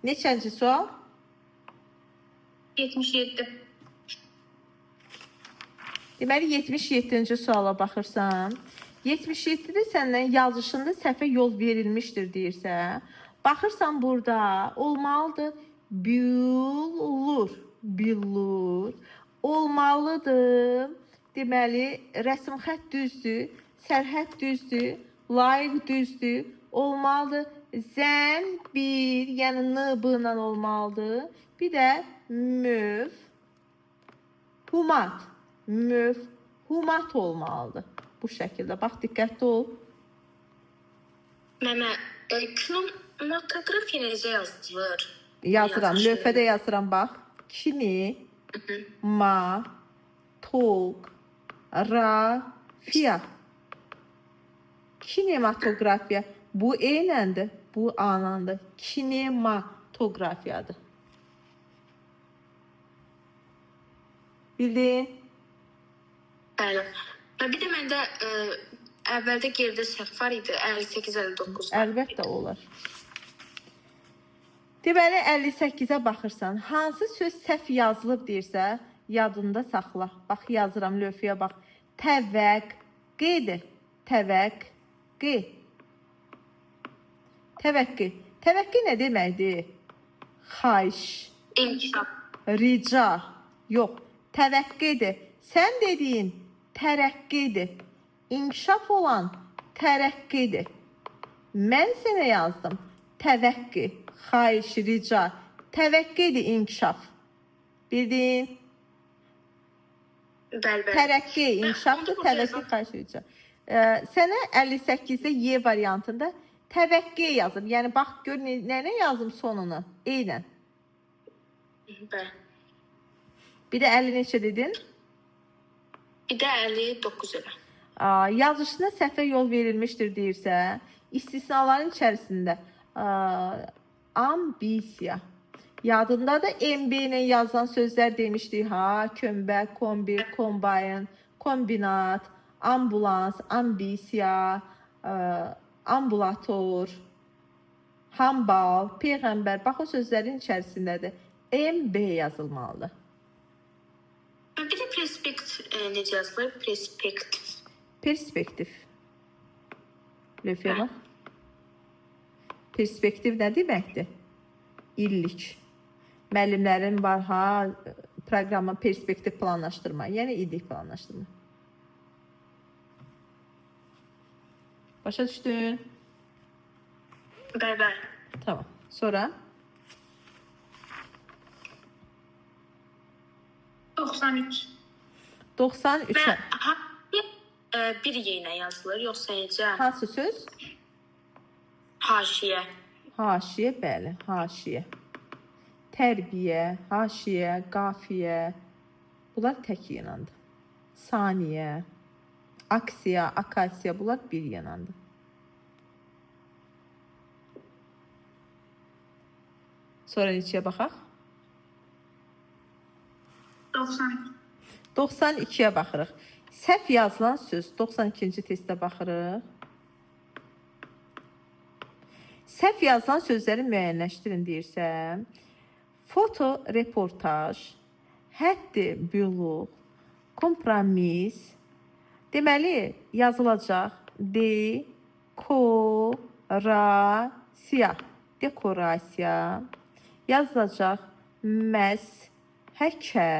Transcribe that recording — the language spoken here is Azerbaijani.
Neçənci sual? 77. Deməli 77-ci suala baxırsan. 77-də səndən yazışında səhvə yol verilmişdir deyirsə, baxırsan burada olmalıdır billur, billur. Olmalıdır. Deməli rəsm xətt düzdür, sərhəd düzdür, layiq düzdür. Olmalıdır zənbil, yəni n b ilə olmalıdır. Bir də mövhumat. Mövhumat olmalıdır. Bu şəkildə. Bax, diqqətli ol. Mənə kinematografiya necə yazılır? Yazıram, lövhədə yazıram, bax. Kini, ma, tog, ra, fiya. Kinematografiya. Bu eyləndir, bu anandır. Kinematografiyadır. Bildin? Bəli. Bir də məndə əvvəldə geridə səhv var idi, 58-59. Əlbəttə olar. Deməli 58-ə baxırsan, hansı söz səhv yazılıb deyirsə, yadında saxla. Bax, yazıram lövhəyə, bax. Təvəqqədir. Təvəqqə. Təvəqqə. Təvəqqə nə deməkdir? Xahiş. İnkişaf. Rica. Yox, təvəqqədir. Sən dediyin tərəqqidir. İnkişaf olan tərəqqidir. Mən sənə yazdım. Təvəqqə, xahiş, rica. Təvəqqədir, inkişaf. Bildin? Bəli. Tərəqqi, inkişafdır, təvəqqə, xahiş, rica. Sənə 58-də Y variantında təvəqqə yazıb. Yəni, bax, gör, nə yazım sonunu? Eynən. Bəli. Bir də 50 neçə dedin? Bir də 59 elə. Yazışına səhvə yol verilmişdir deyirsə, istisnaların içərisində ambisiya. Yadında da MB ilə yazılan sözlər demişdik, ha, kömbə, kombi, kombayn, kombinat, ambulans, ambisiya, ambulator, hambal, peyğəmbər. Bax, o sözlərin içərisindədir. MB yazılmalıdır. Bir də necə yazılır? Perspektiv. Perspektiv. Lövhəyə bax. Perspektiv nə deməkdir? İllik. Müəllimlərin var, ha, proqramın perspektiv planlaşdırma, yəni illik planlaşdırma. Başa düşdün? Bəli. Tamam. Sonra? 93. 93'ə. Bir yenə yazılır, yoxsa necə? Hansı söz? Haşiyə. Haşiyə, bəli, haşiyə. Tərbiyə, haşiyə, qafiyə. Bunlar tək yanandır. Saniyə, aksiya, akasiya, bunlar bir yanandır. Sonra neçəyə baxaq? 92. 92'ye baxırıq. Səhv yazılan söz 92-ci testdə baxırıq. Səhv yazılan sözləri müəyyənləşdirin deyirsə, foto reportaj, həddi büluğ, kompromis, deməli yazılacaq dekorasiya, dekorasiya, yazılacaq məshəkə,